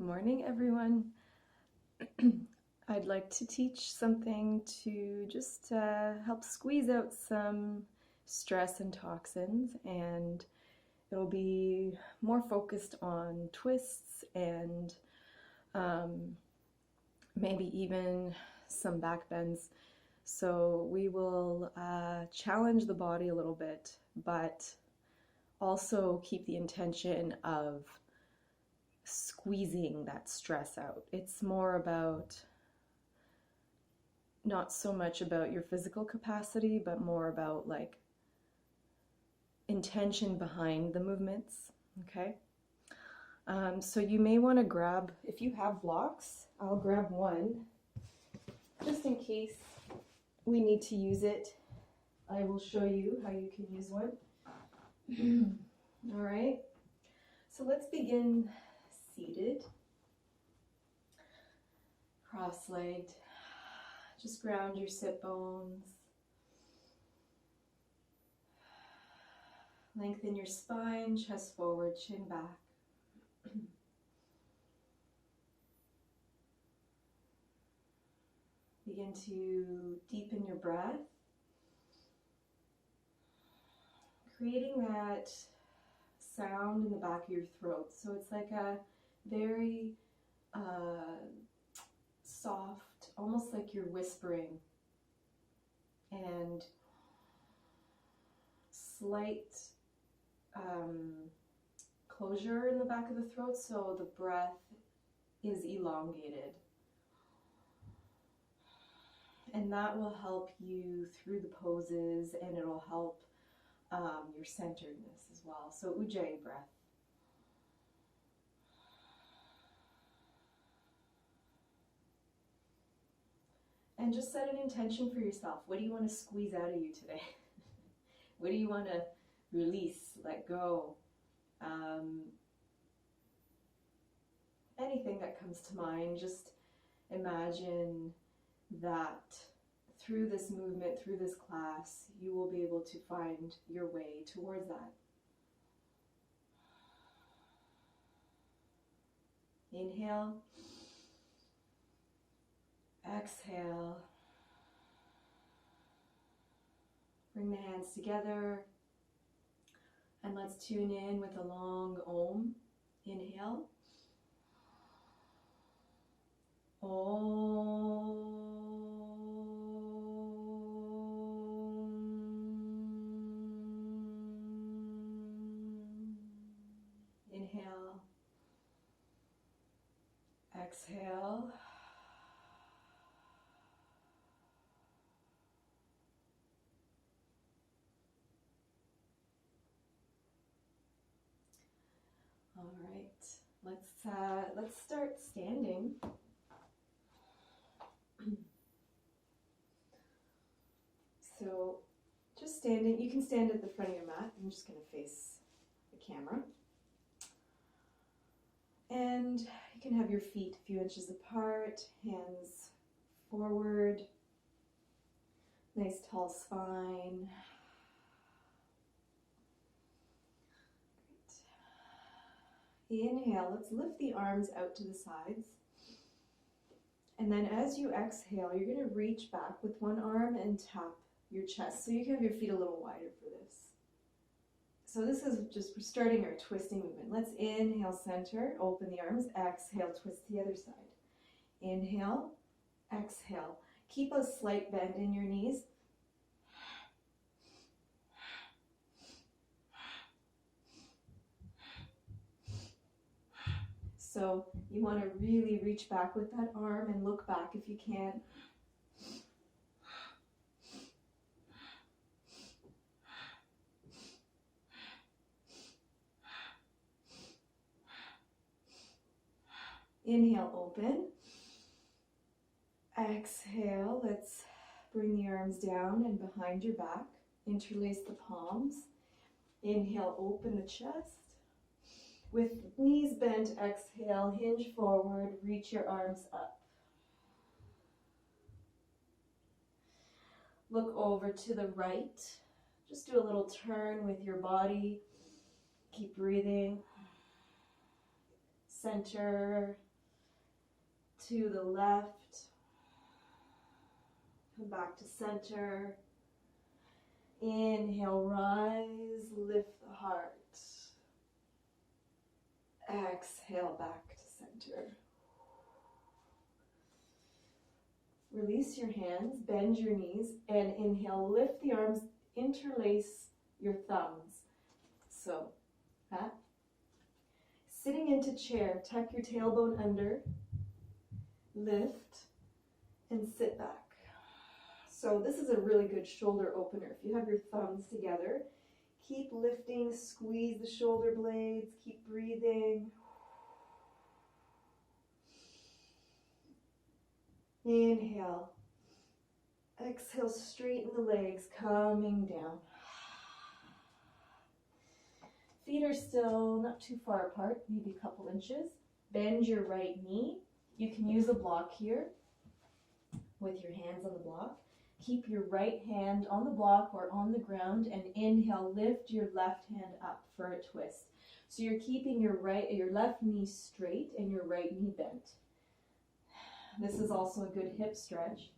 Good morning, everyone. I'd like to teach something to just help squeeze out some stress and toxins, and it'll be more focused on twists and maybe even some back bends. So we will challenge the body a little bit, but also keep the intention of squeezing that stress out. It's more about not so much about your physical capacity, but more about like intention behind the movements. Okay. So you may want to grab, if you have blocks, I'll grab one just in case we need to use it. I will show you how you can use one. All right. So let's begin seated, cross-legged. Just ground your sit bones. Lengthen your spine, chest forward, chin back. Begin to deepen your breath, creating that sound in the back of your throat. So it's like a very soft, almost like you're whispering, and slight closure in the back of the throat, so the breath is elongated. And that will help you through the poses, and it'll help your centeredness as well. So Ujjayi breath. And just set an intention for yourself. What do you want to squeeze out of you today? What do you want to release, let go? Anything that comes to mind, just imagine that through this movement, through this class, you will be able to find your way towards that. Inhale. Exhale. Bring the hands together, and let's tune in with a long Om. Inhale. Om. Inhale. Exhale. All right, let's start standing. So just standing, you can stand at the front of your mat. I'm just going to face the camera. And you can have your feet a few inches apart, hands forward, nice tall spine. Great. Inhale, let's lift the arms out to the sides. And then as you exhale, you're going to reach back with one arm and tap your chest. So you can have your feet a little wider for this. So this is just, we're starting our twisting movement. Let's inhale, center, open the arms, exhale, twist to the other side. Inhale, exhale. Keep a slight bend in your knees. So you want to really reach back with that arm and look back if you can. Inhale, open. Exhale, let's bring the arms down and behind your back. Interlace the palms. Inhale, open the chest. With knees bent, exhale, hinge forward, reach your arms up. Look over to the right. Just do a little turn with your body. Keep breathing. Center. to the left. Come back to center. Inhale, rise, lift the heart. Exhale, back to center. Release your hands, bend your knees, and inhale, lift the arms, interlace your thumbs. So, that. Sitting into chair, tuck your tailbone under, lift, and sit back. So this is a really good shoulder opener. If you have your thumbs together, keep lifting, squeeze the shoulder blades, keep breathing. Inhale. Exhale, straighten the legs, coming down. Feet are still not too far apart, maybe a couple inches. Bend your right knee. You can use a block here with your hands on the block. Keep your right hand on the block or on the ground, and inhale, lift your left hand up for a twist. So you're keeping your left knee straight and your right knee bent. This is also a good hip stretch.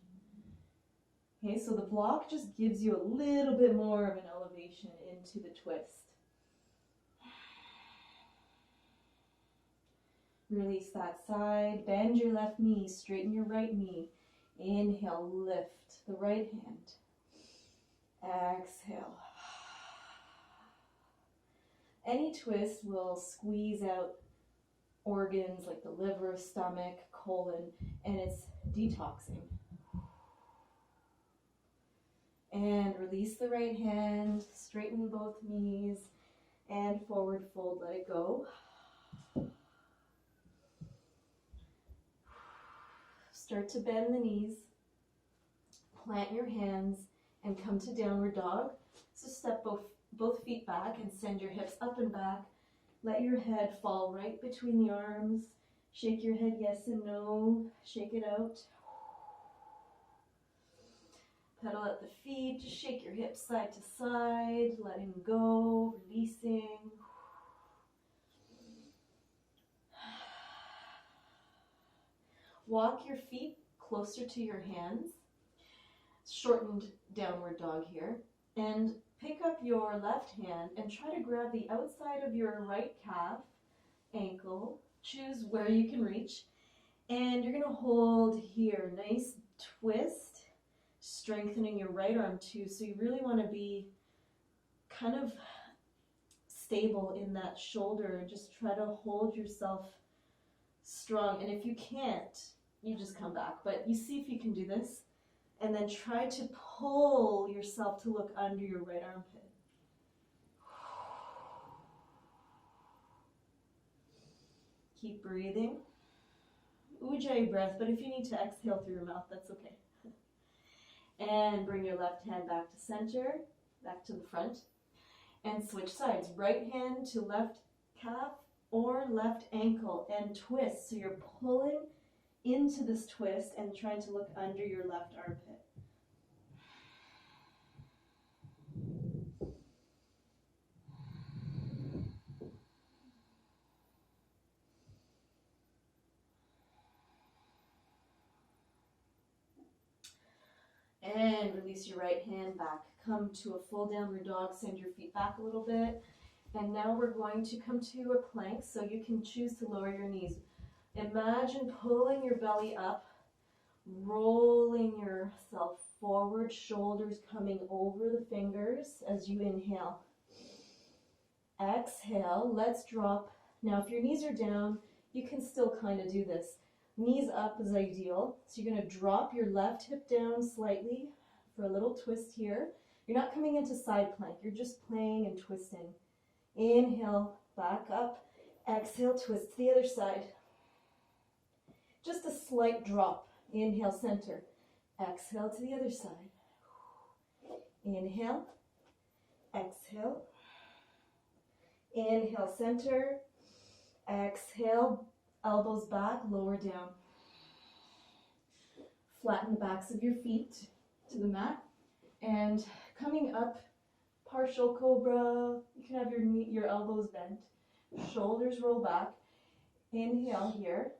Okay, so the block just gives you a little bit more of an elevation into the twist. Release that side, bend your left knee, straighten your right knee. Inhale, lift the right hand. Exhale. Any twist will squeeze out organs like the liver, stomach, colon, and it's detoxing. And release the right hand, straighten both knees, and forward fold, let it go. Start to bend the knees, plant your hands, and come to downward dog. So step both feet back and send your hips up and back. Let your head fall right between the arms. Shake your head yes and no. Shake it out. Pedal at the feet. Just shake your hips side to side, letting go, releasing. Walk your feet closer to your hands. Shortened downward dog here. And pick up your left hand and try to grab the outside of your right calf, ankle. Choose where you can reach. And you're going to hold here. Nice twist. Strengthening your right arm too. So you really want to be kind of stable in that shoulder. Just try to hold yourself strong. And if you can't, you just come back. But you see if you can do this. And then try to pull yourself to look under your right armpit. Keep breathing. Ujjayi breath, but if you need to exhale through your mouth, that's okay. And bring your left hand back to center, back to the front. And switch sides. Right hand to left calf or left ankle and twist. So you're pulling into this twist and trying to look under your left armpit. And release your right hand back. Come to a full downward dog. Send your feet back a little bit. And now we're going to come to a plank, so you can choose to lower your knees. Imagine pulling your belly up, rolling yourself forward, shoulders coming over the fingers as you inhale. Exhale, let's drop. Now if your knees are down, you can still kind of do this. Knees up is ideal. So you're going to drop your left hip down slightly for a little twist here. You're not coming into side plank, you're just playing and twisting. Inhale, back up. Exhale, twist to the other side. Just a slight drop. Inhale, center. Exhale to the other side. Inhale. Exhale. Inhale, center. Exhale, elbows back, lower down. Flatten the backs of your feet to the mat. And coming up, partial cobra. You can have your elbows bent. Shoulders roll back. Inhale here.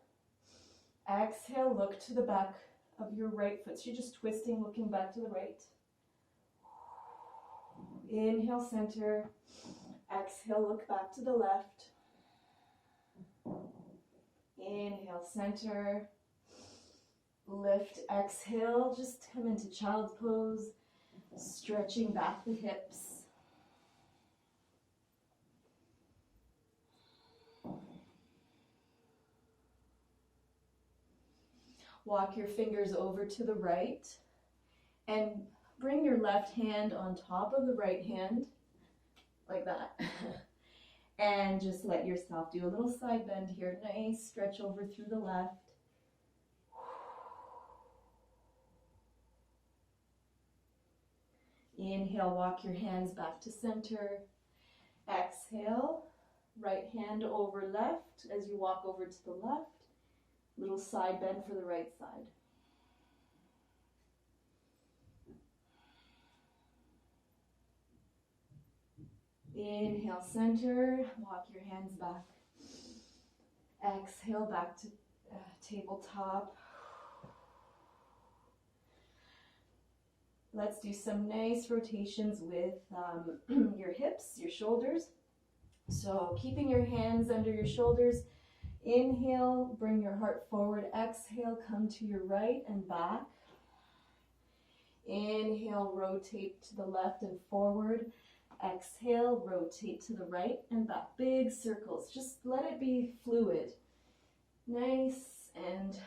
Exhale, look to the back of your right foot. So you're just twisting, looking back to the right. Inhale, center. Exhale, look back to the left. Inhale, center. Lift, exhale, just come into child's pose, stretching back the hips. Walk your fingers over to the right and bring your left hand on top of the right hand, like that. And just let yourself do a little side bend here. Nice stretch over through the left. Inhale, walk your hands back to center. Exhale, right hand over left as you walk over to the left. Little side bend for the right side. Inhale, center, walk your hands back. Exhale, back to tabletop. Let's do some nice rotations with your hips, your shoulders. So keeping your hands under your shoulders. Inhale, bring your heart forward. Exhale, come to your right and back. Inhale, rotate to the left and forward. Exhale, rotate to the right and back. Big circles. Just let it be fluid. Nice and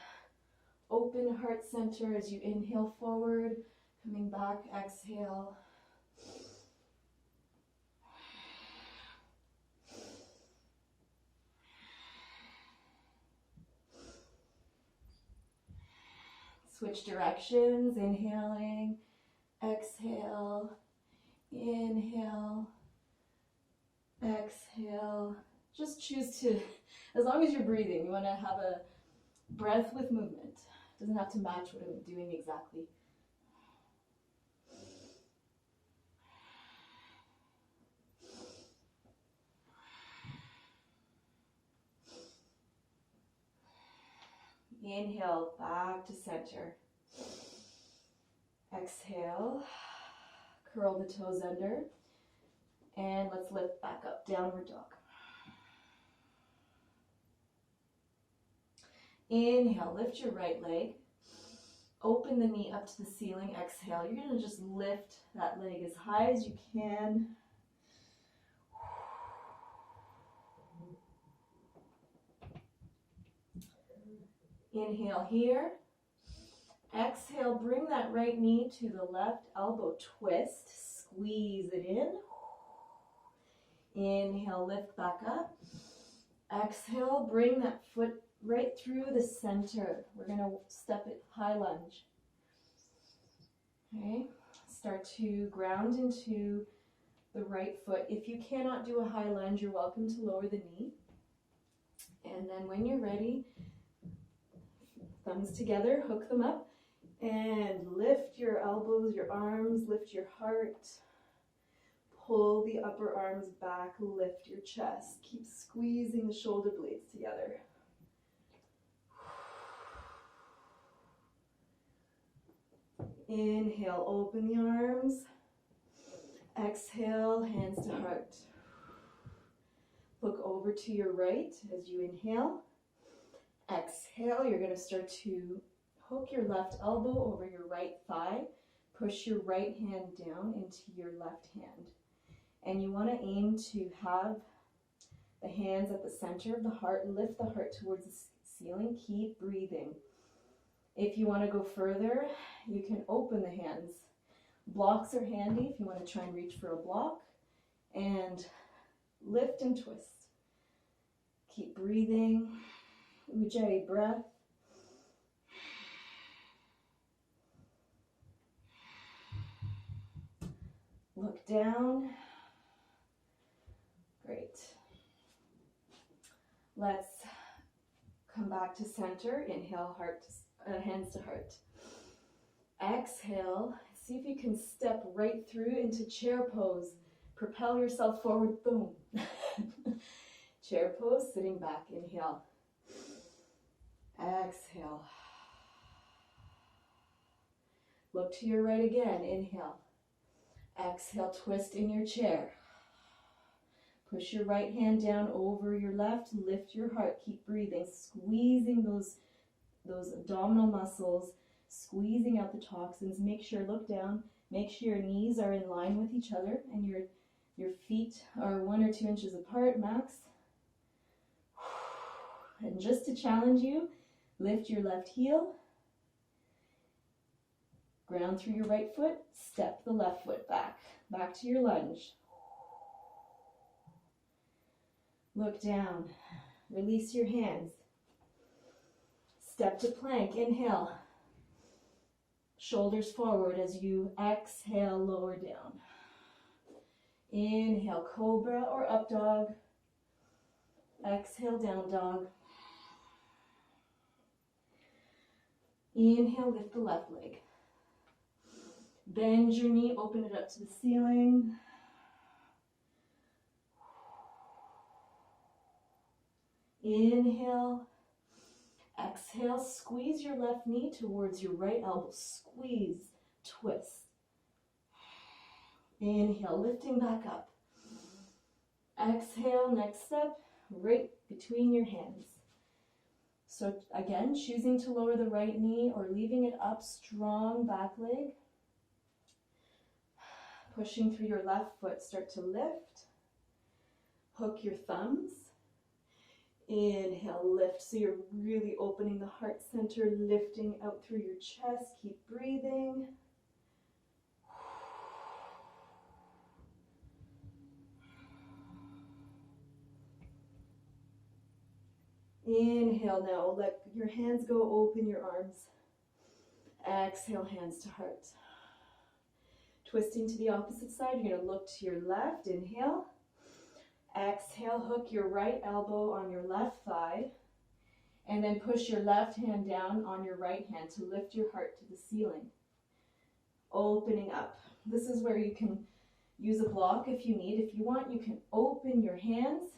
open heart center as you inhale forward. Coming back, exhale. Switch directions, inhaling, exhale, inhale, exhale. Just choose to, as long as you're breathing, you want to have a breath with movement. It doesn't have to match what I'm doing exactly. Inhale, back to center. Exhale, curl the toes under. And let's lift back up, downward dog. Inhale, lift your right leg. Open the knee up to the ceiling. Exhale, you're going to just lift that leg as high as you can. Inhale here. Exhale, bring that right knee to the left elbow, twist, squeeze it in. Inhale, lift back up. Exhale, bring that foot right through the center. We're going to step it high lunge. Okay, start to ground into the right foot. If you cannot do a high lunge, you're welcome to lower the knee. And then when you're ready, thumbs together, hook them up, and lift your elbows, your arms, lift your heart. Pull the upper arms back, lift your chest. Keep squeezing the shoulder blades together. Inhale, open the arms. Exhale, hands to heart. Look over to your right as you inhale. Exhale, you're going to start to hook your left elbow over your right thigh. Push your right hand down into your left hand. And you want to aim to have the hands at the center of the heart. Lift the heart towards the ceiling. Keep breathing. If you want to go further, you can open the hands. Blocks are handy if you want to try and reach for a block. And lift and twist. Keep breathing. Ujjayi breath. Look down. Great. Let's come back to center. Inhale, heart to, hands to heart. Exhale. See if you can step right through into chair pose. Propel yourself forward. Boom. Chair pose, sitting back. Inhale. Exhale. Look to your right again. Inhale. Exhale, twist in your chair. Push your right hand down over your left. Lift your heart. Keep breathing. Squeezing those abdominal muscles. Squeezing out the toxins. Make sure, look down. Make sure your knees are in line with each other and your feet are 1 or 2 inches apart, max. And just to challenge you, lift your left heel. Ground through your right foot. Step the left foot back. Back to your lunge. Look down. Release your hands. Step to plank. Inhale. Shoulders forward as you exhale, lower down. Inhale, cobra or up dog. Exhale, down dog. Inhale, lift the left leg. Bend your knee, open it up to the ceiling. Inhale. Exhale, squeeze your left knee towards your right elbow. Squeeze, twist. Inhale, lifting back up. Exhale, next step, right between your hands. So again, choosing to lower the right knee or leaving it up, strong back leg. Pushing through your left foot, start to lift. Hook your thumbs. Inhale, lift. So you're really opening the heart center, lifting out through your chest. Keep breathing. Inhale now. Let your hands go, open your arms. Exhale, hands to heart. Twisting to the opposite side, you're going to look to your left. Inhale. Exhale, hook your right elbow on your left thigh. And then push your left hand down on your right hand to lift your heart to the ceiling. Opening up. This is where you can use a block if you need. If you want, you can open your hands,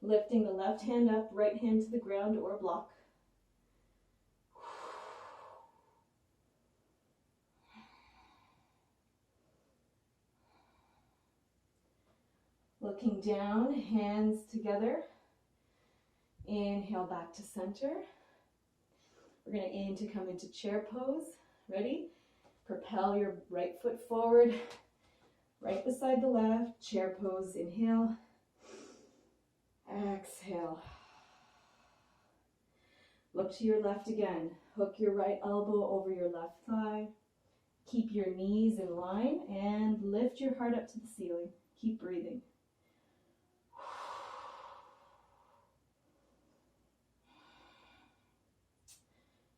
lifting the left hand up, right hand to the ground or block. Looking down, hands together. Inhale back to center. We're going to aim to come into chair pose. Ready? Propel your right foot forward, right beside the left. Chair pose. Inhale. Exhale. Look to your left again. Hook your right elbow over your left thigh. Keep your knees in line and lift your heart up to the ceiling. Keep breathing.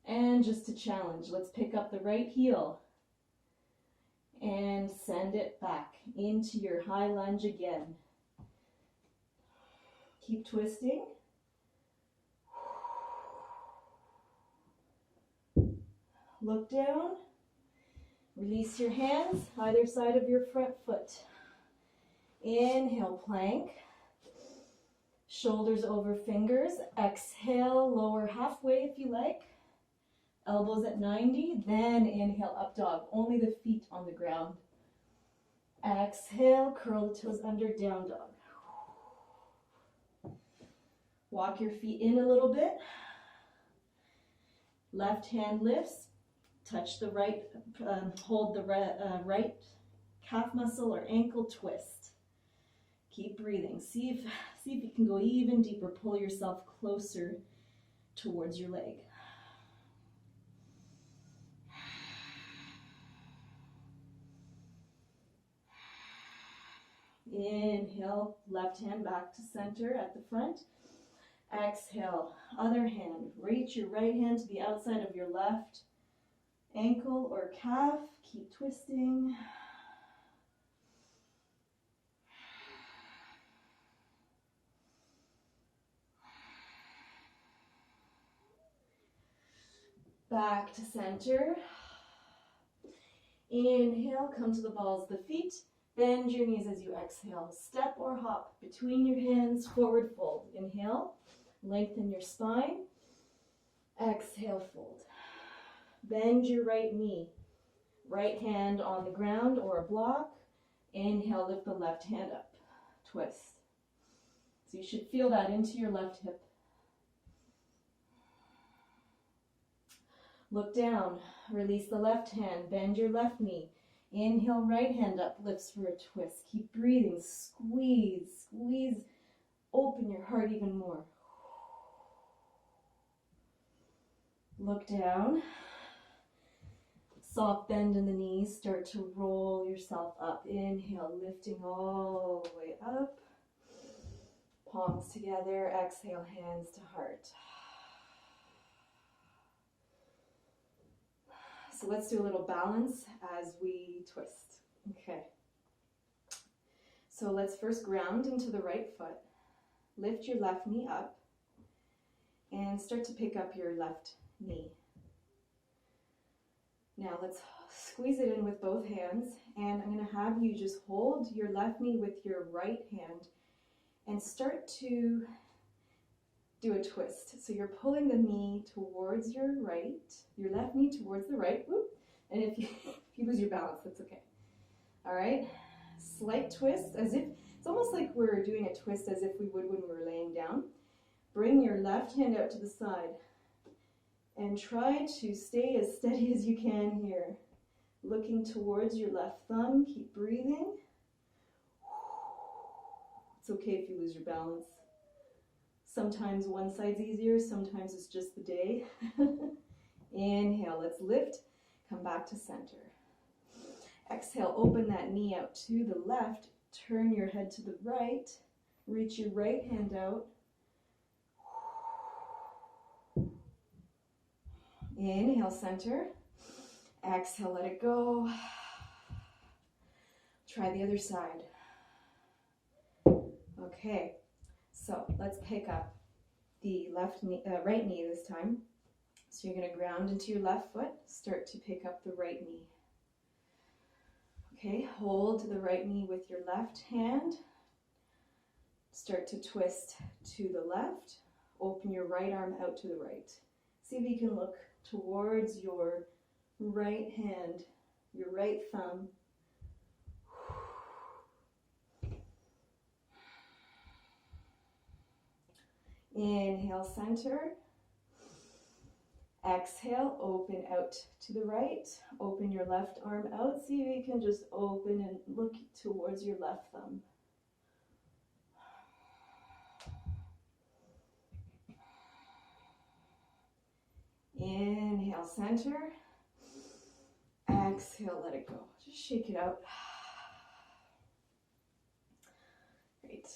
And just to challenge, let's pick up the right heel and send it back into your high lunge again. Keep twisting. Look down. Release your hands, either side of your front foot. Inhale, plank. Shoulders over fingers. Exhale, lower halfway if you like. Elbows at 90, then inhale, up dog. Only the feet on the ground. Exhale, curl the toes under, down dog. Walk your feet in a little bit. Left hand lifts. Touch the right, hold the right calf muscle or ankle, twist. Keep breathing. See if you can go even deeper. Pull yourself closer towards your leg. Inhale, left hand back to center at the front. Exhale, other hand. Reach your right hand to the outside of your left ankle or calf. Keep twisting. Back to center. Inhale, come to the balls of the feet. Bend your knees as you exhale. Step or hop between your hands, forward fold. Inhale, lengthen your spine. Exhale, fold. Bend your right knee. Right hand on the ground or a block. Inhale, lift the left hand up. Twist. So you should feel that into your left hip. Look down, release the left hand, bend your left knee. Inhale, right hand up, lifts for a twist. Keep breathing, squeeze, squeeze, open your heart even more. Look down, soft bend in the knees, start to roll yourself up. Inhale, lifting all the way up. Palms together, exhale, hands to heart. So let's do a little balance as we twist. Okay. So let's first ground into the right foot. Lift your left knee up and start to pick up your left knee. Now let's squeeze it in with both hands, and I'm going to have you just hold your left knee with your right hand and start to do a twist. So you're pulling the knee towards your right, your left knee towards the right, whoop, and if you lose your balance, that's okay. All right, slight twist, as if, it's almost like we're doing a twist as if we would when we were laying down. Bring your left hand out to the side and try to stay as steady as you can here. Looking towards your left thumb, keep breathing. It's okay if you lose your balance. Sometimes one side's easier, sometimes it's just the day. Inhale, let's lift, come back to center. Exhale, open that knee out to the left, turn your head to the right, reach your right hand out. Inhale, center. Exhale, let it go. Try the other side. Okay. So let's pick up the right knee this time. So you're going to ground into your left foot, start to pick up the right knee. Okay, hold the right knee with your left hand. Start to twist to the left. Open your right arm out to the right. See if you can look towards your right hand, your right thumb. Inhale, center. Exhale, open out to the right. Open your left arm out. See if you can just open and look towards your left thumb. Inhale, center. Exhale, let it go. Just shake it out. Great.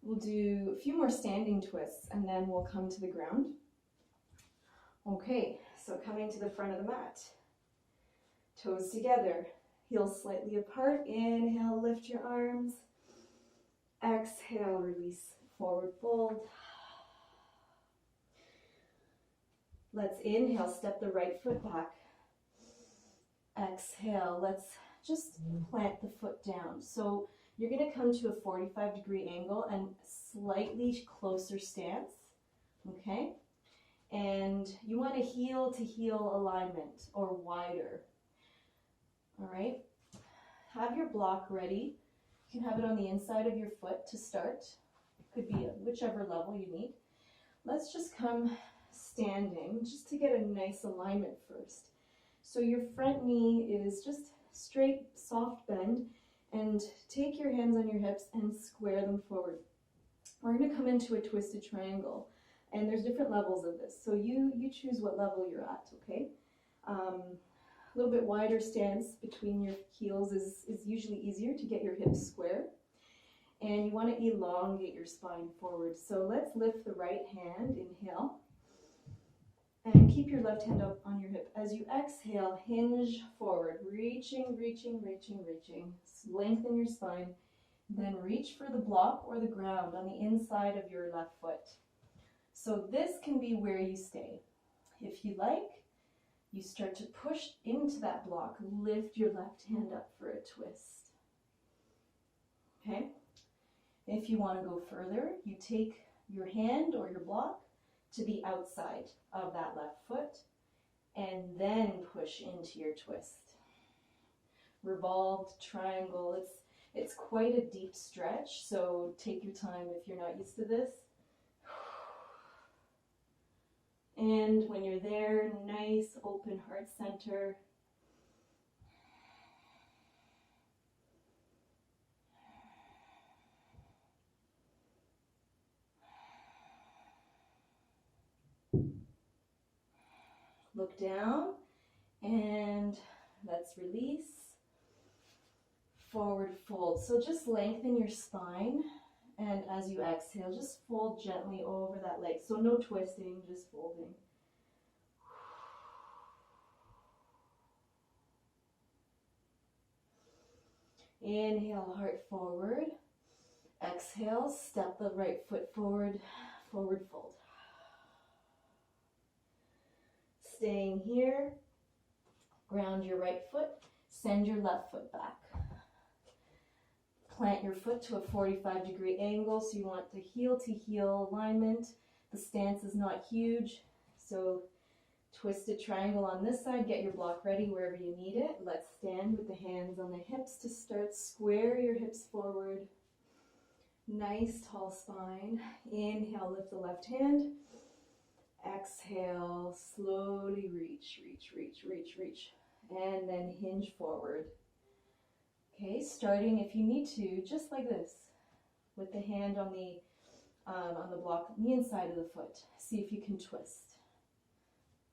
We'll do a few more standing twists and then we'll come to the ground. Okay, so coming to the front of the mat. Toes together, heels slightly apart. Inhale, lift your arms. Exhale, release, forward fold. Let's inhale, step the right foot back. Exhale, let's just plant the foot down. So you're going to come to a 45-degree angle and slightly closer stance, okay? And you want a heel to heel alignment or wider, all right? Have your block ready. You can have it on the inside of your foot to start. Could be at whichever level you need. Let's just come standing just to get a nice alignment first. So your front knee is just straight, soft bend, and take your hands on your hips and square them forward. We're going to come into a twisted triangle, and there's different levels of this. So you choose what level you're at, okay? A little bit wider stance between your heels is usually easier to get your hips square. And you want to elongate your spine forward. So let's lift the right hand, inhale. And keep your left hand up on your hip. As you exhale, hinge forward, reaching, reaching, reaching, reaching. Lengthen your spine. Then reach for the block or the ground on the inside of your left foot. So this can be where you stay. If you like, you start to push into that block. Lift your left hand up for a twist. Okay? If you want to go further, you take your hand or your block to the outside of that left foot. and then push into your twist. Revolved triangle. It's quite a deep stretch, so take your time if you're not used to this. And when you're there, nice open heart center. Look down, and let's release. Forward fold. So just lengthen your spine, and as you exhale, just fold gently over that leg. So no twisting, just folding. Inhale, heart forward. Exhale, step the right foot forward, forward fold. Staying here, ground your right foot, send your left foot back. Plant your foot to a 45-degree angle, so you want the heel to heel alignment. The stance is not huge, so twisted triangle on this side. Get your block ready wherever you need it. Let's stand with the hands on the hips to start. Square your hips forward. Nice tall spine. Inhale, lift the left hand. Exhale, slowly reach, reach, reach, reach, reach, and then hinge forward. Okay, starting if you need to, just like this, with the hand on the block on the inside of the foot. See if you can twist.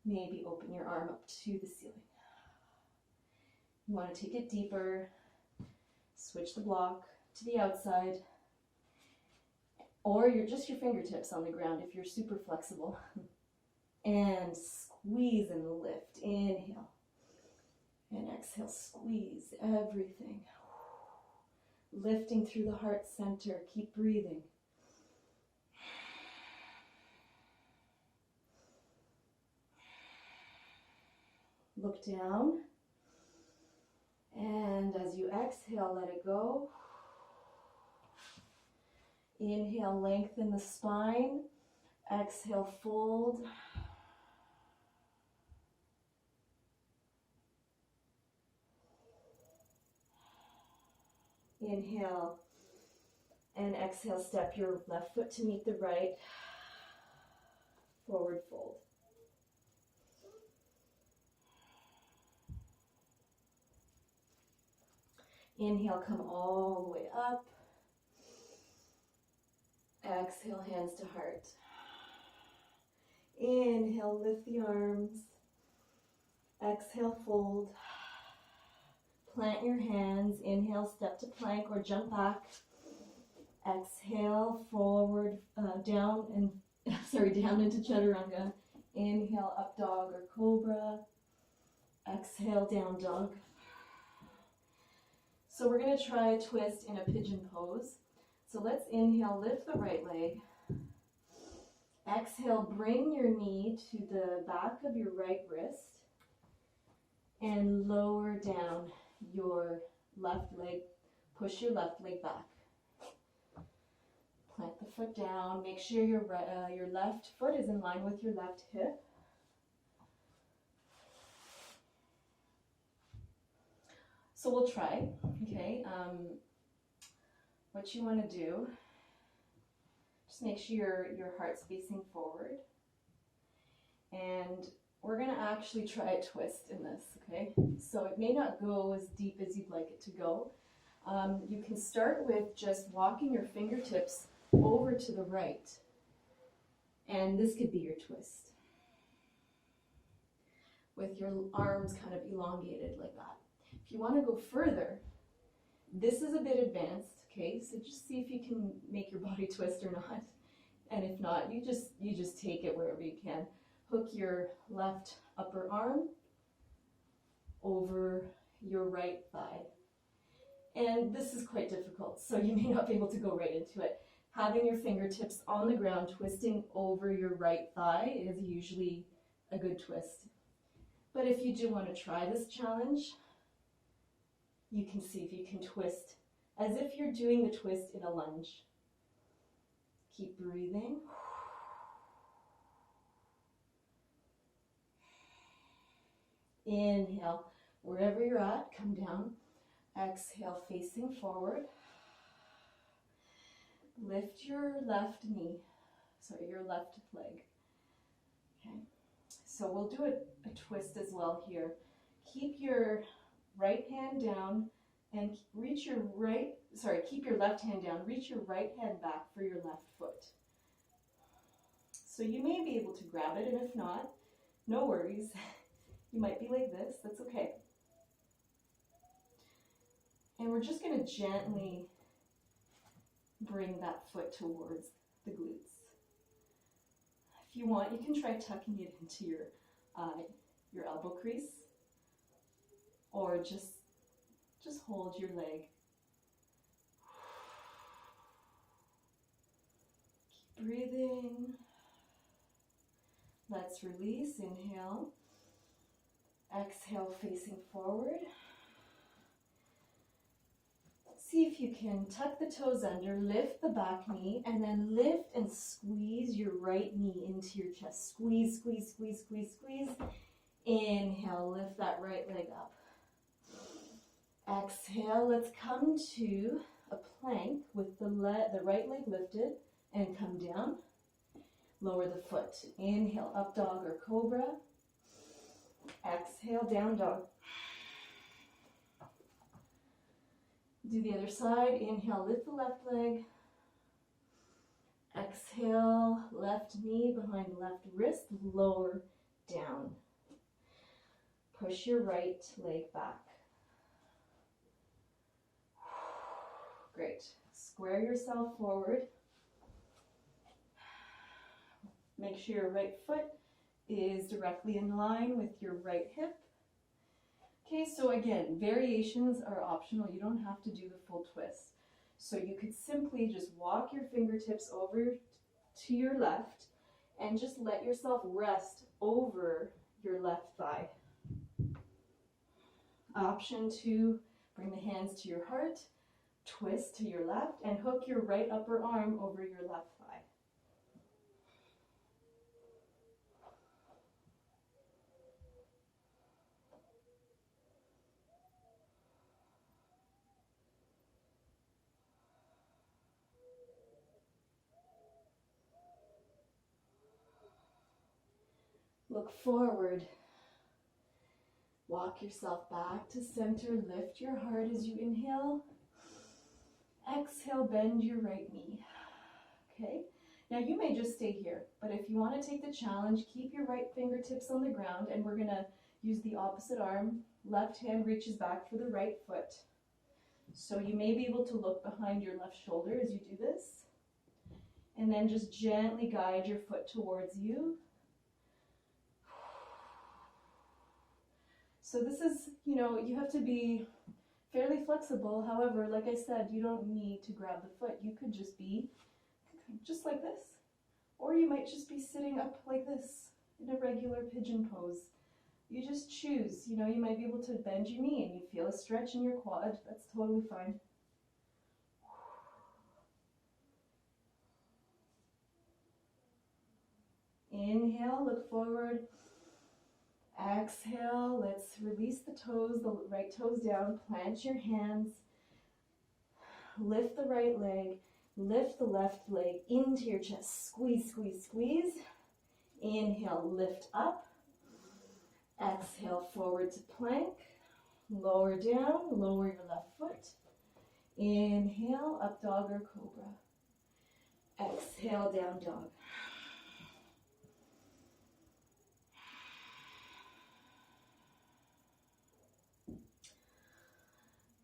Maybe open your arm up to the ceiling. You want to take it deeper. Switch the block to the outside, or just your fingertips on the ground if you're super flexible. And squeeze and lift. Inhale. And exhale, squeeze everything. Lifting through the heart center. Keep breathing. Look down. And as you exhale, let it go. Inhale, lengthen the spine. Exhale, fold. Inhale and exhale, step your left foot to meet the right. Forward fold. Inhale, come all the way up. Exhale, hands to heart. Inhale, lift the arms. Exhale, fold. Plant your hands. Inhale, step to plank or jump back. Exhale, forward, down into chaturanga. Inhale, up dog or cobra. Exhale, down dog. So we're going to try a twist in a pigeon pose. So let's inhale, lift the right leg. Exhale, bring your knee to the back of your right wrist and lower down your left leg. Push your left leg back. Plant the foot down. Make sure your left foot is in line with your left hip. So we'll try, okay? What you want to do, just make sure your heart's facing forward. And we're going to actually try a twist in this, okay? So it may not go as deep as you'd like it to go. You can start with just walking your fingertips over to the right. And this could be your twist. With your arms kind of elongated like that. If you want to go further, this is a bit advanced, okay? So just see if you can make your body twist or not. And if not, you just take it wherever you can. Hook your left upper arm over your right thigh. And this is quite difficult, so you may not be able to go right into it. Having your fingertips on the ground, twisting over your right thigh is usually a good twist. But if you do want to try this challenge, you can see if you can twist as if you're doing the twist in a lunge. Keep breathing. Inhale, wherever you're at, come down. Exhale, facing forward. Lift your left knee, sorry, your left leg. Okay, so we'll do a twist as well here. Keep your right hand down and reach your keep your left hand down, reach your right hand back for your left foot. So you may be able to grab it, and if not, no worries. You might be like this, that's okay. And we're just going to gently bring that foot towards the glutes. If you want, you can try tucking it into your elbow crease, or just hold your leg. Keep breathing. Let's release. Inhale. Exhale, facing forward. See if you can tuck the toes under, lift the back knee, and then lift and squeeze your right knee into your chest. Squeeze, squeeze, squeeze, squeeze, squeeze. Inhale, lift that right leg up. Exhale, let's come to a plank with the right leg lifted and come down. Lower the foot. Inhale, up dog or cobra. Exhale, down dog. Do the other side. Inhale, lift the left leg. Exhale, left knee behind left wrist, lower down. Push your right leg back. Great. Square yourself forward. Make sure your right foot is directly in line with your right hip. Okay, so again, variations are optional. You don't have to do the full twist. So you could simply just walk your fingertips over to your left and just let yourself rest over your left thigh. Option 2, bring the hands to your heart, twist to your left, and hook your right upper arm over your left thigh. Look forward. Walk yourself back to center. Lift your heart as you inhale. Exhale, bend your right knee. Okay? Now you may just stay here, but if you want to take the challenge, keep your right fingertips on the ground, and we're going to use the opposite arm. Left hand reaches back for the right foot. So you may be able to look behind your left shoulder as you do this. And then just gently guide your foot towards you. So this is, you have to be fairly flexible. However, like I said, you don't need to grab the foot. You could just be just like this. Or you might just be sitting up like this in a regular pigeon pose. You just choose. You might be able to bend your knee and you feel a stretch in your quad. That's totally fine. Inhale, look forward. Exhale, let's release the toes, the right toes down, plant your hands, lift the right leg, lift the left leg into your chest, squeeze, squeeze, squeeze. Inhale, lift up. Exhale, forward to plank, lower down, lower your left foot. Inhale, up dog or cobra. Exhale, down dog.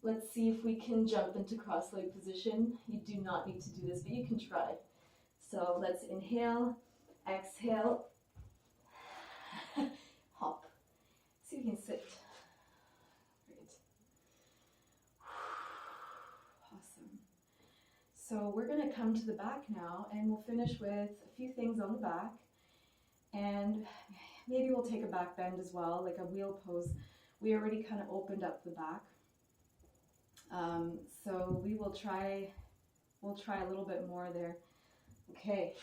Let's see if we can jump into cross-leg position. You do not need to do this, but you can try. So let's inhale, exhale, hop. See if you can sit. Great. Awesome. So we're going to come to the back now, and we'll finish with a few things on the back. And maybe we'll take a back bend as well, like a wheel pose. We already kind of opened up the back. So we'll try a little bit more there. Okay.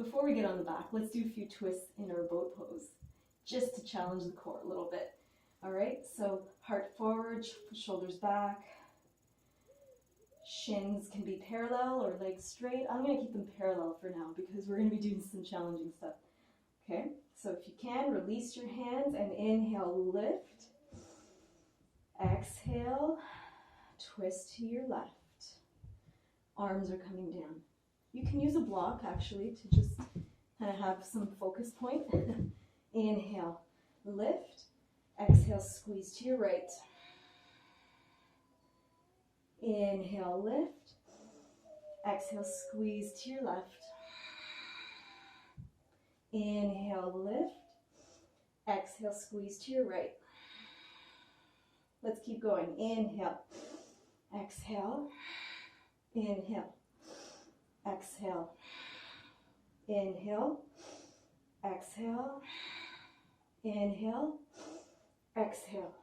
before we get on the back, let's do a few twists in our boat pose, just to challenge the core a little bit. All right, so heart forward, shoulders back. Shins can be parallel or legs straight. I'm going to keep them parallel for now because we're going to be doing some challenging stuff. Okay, so if you can, release your hands and inhale, lift. Exhale, twist to your left. Arms are coming down. You can use a block actually to just kind of have some focus point. Inhale, lift. Exhale, squeeze to your right. Inhale, lift. Exhale, squeeze to your left. Inhale, lift. Exhale, squeeze to your right. Let's keep going. Inhale. Exhale. Inhale. Exhale. Inhale. Exhale. Inhale. Exhale.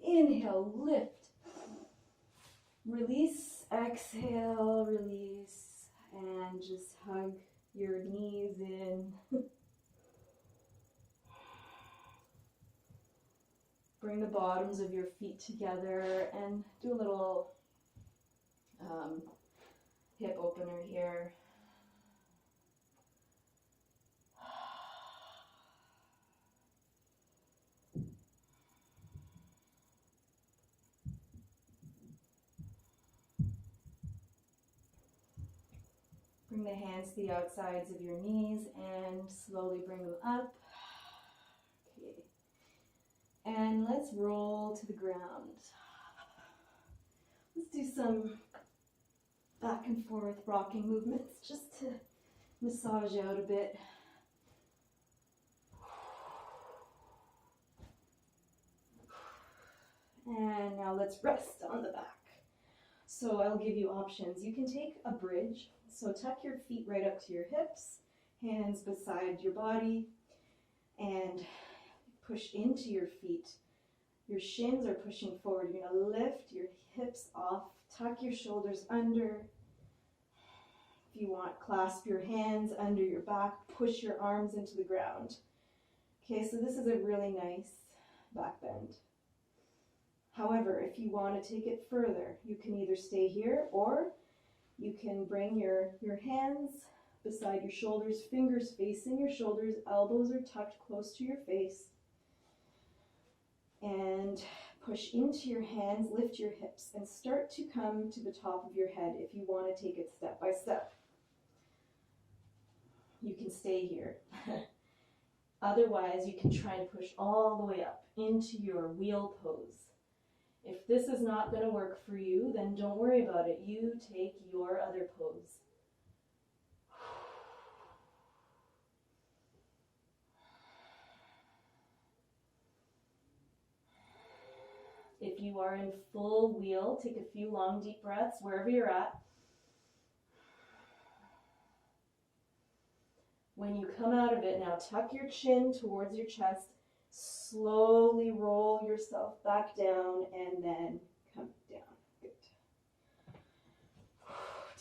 Inhale, lift. Release, exhale, release, and just hug your knees in. Bring the bottoms of your feet together and do a little hip opener here. Bring the hands to the outsides of your knees and slowly bring them up. Okay. And let's roll to the ground. Let's do some back and forth rocking movements just to massage out a bit. And now let's rest on the back. So I'll give you options. You can take a bridge. So tuck your feet right up to your hips, hands beside your body, and push into your feet. Your shins are pushing forward. You're going to lift your hips off, tuck your shoulders under. If you want, clasp your hands under your back, push your arms into the ground. Okay, so this is a really nice back bend. However, if you want to take it further, you can either stay here or you can bring your hands beside your shoulders, fingers facing your shoulders, elbows are tucked close to your face. And push into your hands, lift your hips, and start to come to the top of your head if you want to take it step by step. You can stay here. Otherwise, you can try to push all the way up into your wheel pose. If this is not going to work for you, then don't worry about it. You take your other pose. If you are in full wheel, take a few long, deep breaths wherever you're at. When you come out of it, now tuck your chin towards your chest. Slowly roll yourself back down and then come down. Good.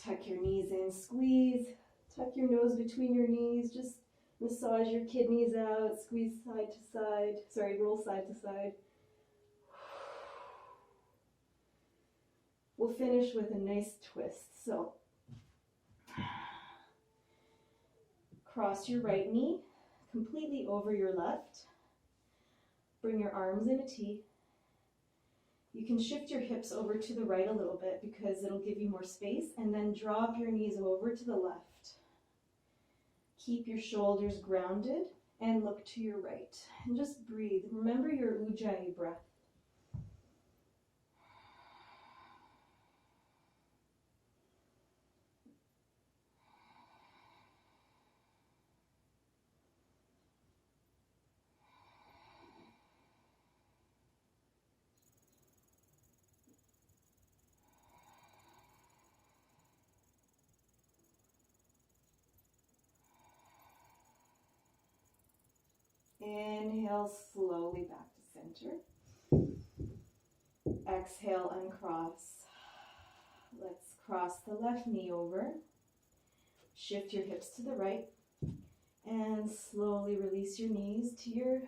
Tuck your knees in, squeeze. Tuck your nose between your knees. Just massage your kidneys out. Squeeze side to side. Sorry, roll side to side. We'll finish with a nice twist. So, cross your right knee completely over your left. Bring your arms in a T. You can shift your hips over to the right a little bit because it'll give you more space, and then drop your knees over to the left. Keep your shoulders grounded and look to your right. And just breathe. Remember your Ujjayi breath. Inhale slowly back to center. Exhale, uncross. Let's cross the left knee over. Shift your hips to the right. And slowly release your knees to your,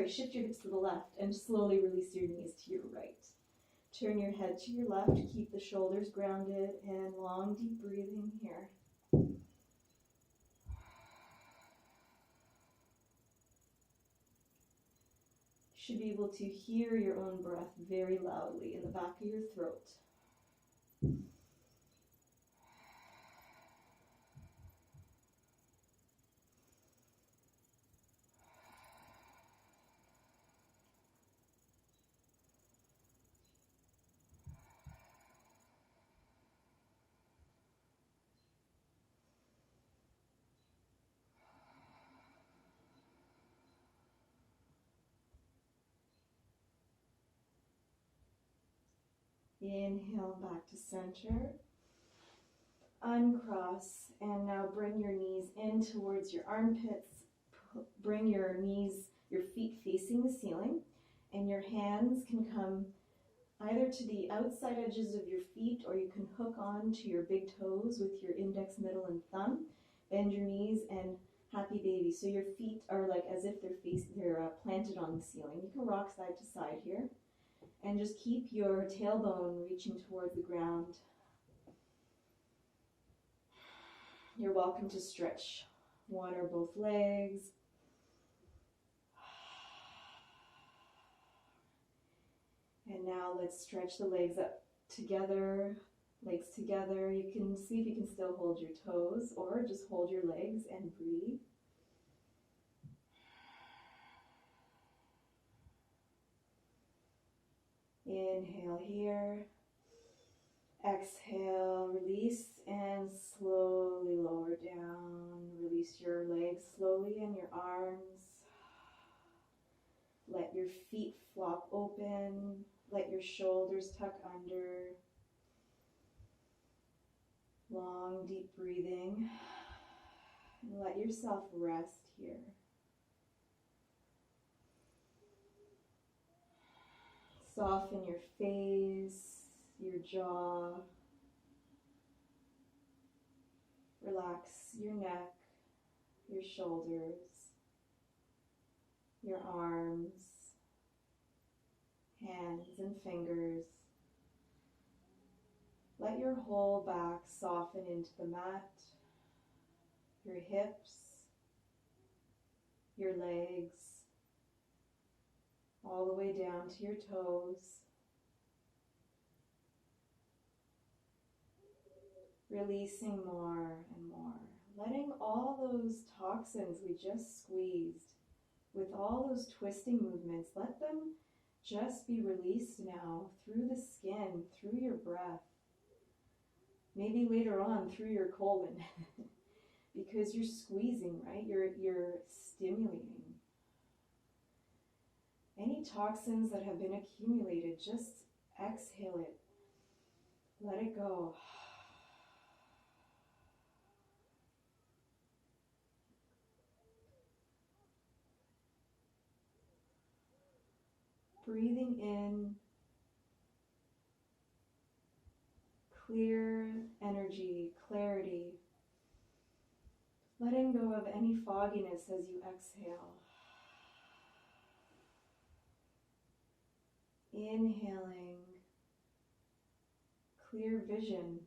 shift your hips to the left and slowly release your knees to your right. Turn your head to your left, keep the shoulders grounded, and long deep breathing here. You should be able to hear your own breath very loudly in the back of your throat. Inhale back to center. Uncross, and now bring your knees in towards your armpits. Bring your feet facing the ceiling, and your hands can come either to the outside edges of your feet, or you can hook on to your big toes with your index, middle, and thumb. Bend your knees and happy baby. So your feet are like as if they're planted on the ceiling. You can rock side to side here, and just keep your tailbone reaching towards the ground. You're welcome to stretch one or both legs. And now let's stretch the legs up together, legs together. You can see if you can still hold your toes, or just hold your legs and breathe. Inhale here. Exhale, release, and slowly lower down. Release your legs slowly and your arms. Let your feet flop open. Let your shoulders tuck under. Long, deep breathing. And let yourself rest here. Soften your face, your jaw. Relax your neck, your shoulders, your arms, hands and fingers. Let your whole back soften into the mat, your hips, your legs, all the way down to your toes. Releasing more and more, letting all those toxins we just squeezed with all those twisting movements, let them just be released now through the skin, through your breath, maybe later on through your colon because you're squeezing, right? You're stimulating. Any toxins that have been accumulated, just exhale it. Let it go. Breathing in clear energy, clarity. Letting go of any fogginess as you exhale. Inhaling clear vision.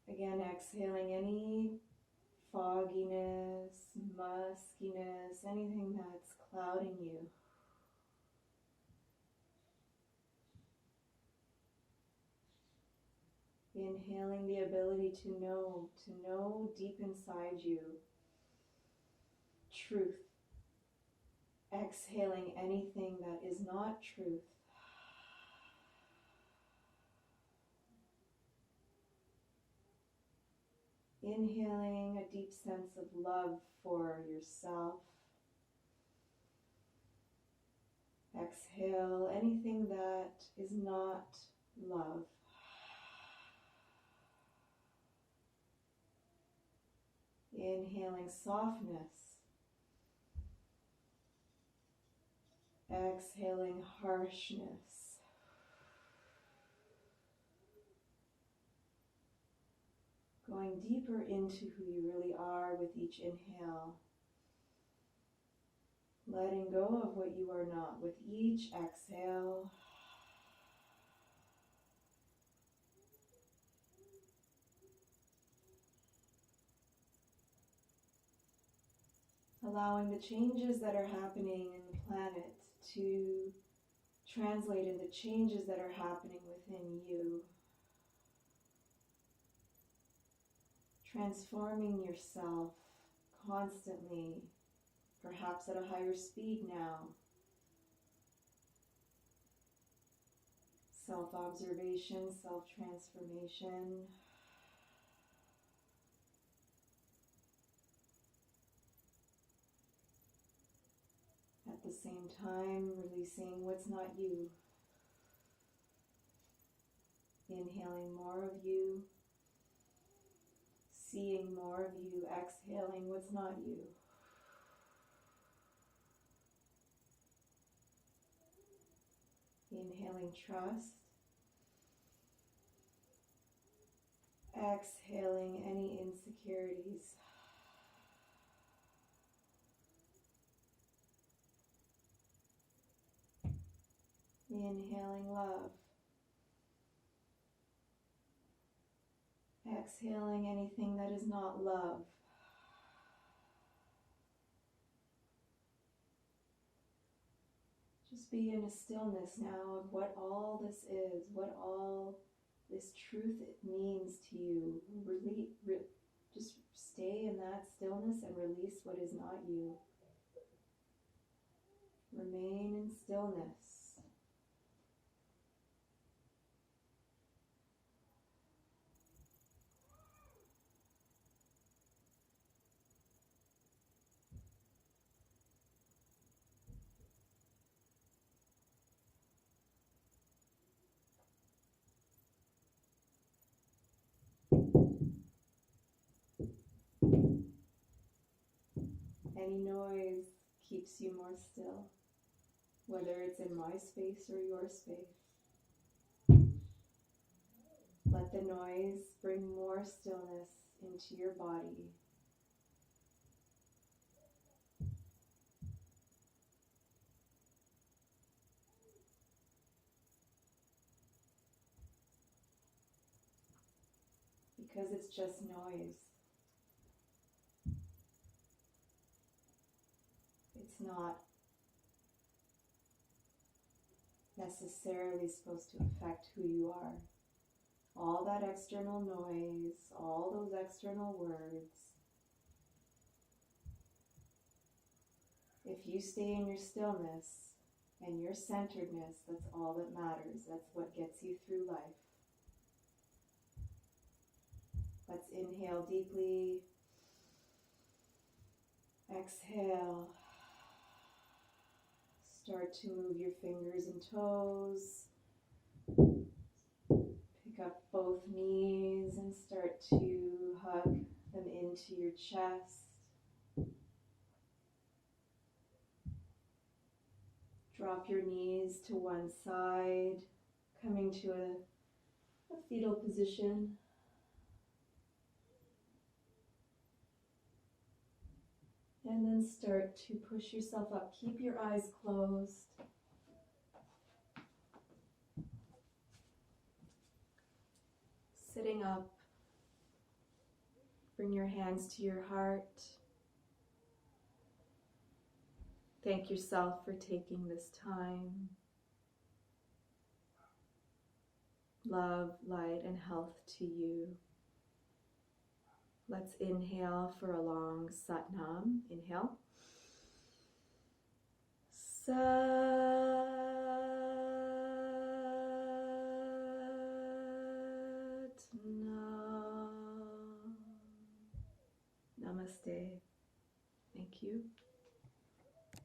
Again, exhaling any fogginess, muskiness, anything that's clouding you. Inhaling the ability to know deep inside you truth. Exhaling anything that is not truth. Inhaling a deep sense of love for yourself. Exhale anything that is not love. Inhaling softness. Exhaling harshness. Going deeper into who you really are with each inhale. Letting go of what you are not with each exhale. Allowing the changes that are happening in the planet to translate into changes that are happening within you. Transforming yourself constantly, perhaps at a higher speed now. Self-observation, self-transformation. At the same time, releasing what's not you. Inhaling more of you. Seeing more of you. Exhaling what's not you. Inhaling trust. Exhaling any insecurities. Inhaling love. Exhaling anything that is not love. Just be in a stillness now of what all this is, what all this truth means to you. Just stay in that stillness and release what is not you. Remain in stillness. Any noise keeps you more still, whether it's in my space or your space. Let the noise bring more stillness into your body. Because it's just noise. It's not necessarily supposed to affect who you are. All that external noise, all those external words. If you stay in your stillness and your centeredness, that's all that matters. That's what gets you through life. Let's inhale deeply. Exhale. Start to move your fingers and toes. Pick up both knees and start to hug them into your chest. Drop your knees to one side, coming to a fetal position. And then start to push yourself up. Keep your eyes closed. Sitting up. Bring your hands to your heart. Thank yourself for taking this time. Love, light, and health to you. Let's inhale for a long Satnam. Inhale. Satnam. Namaste. Thank you.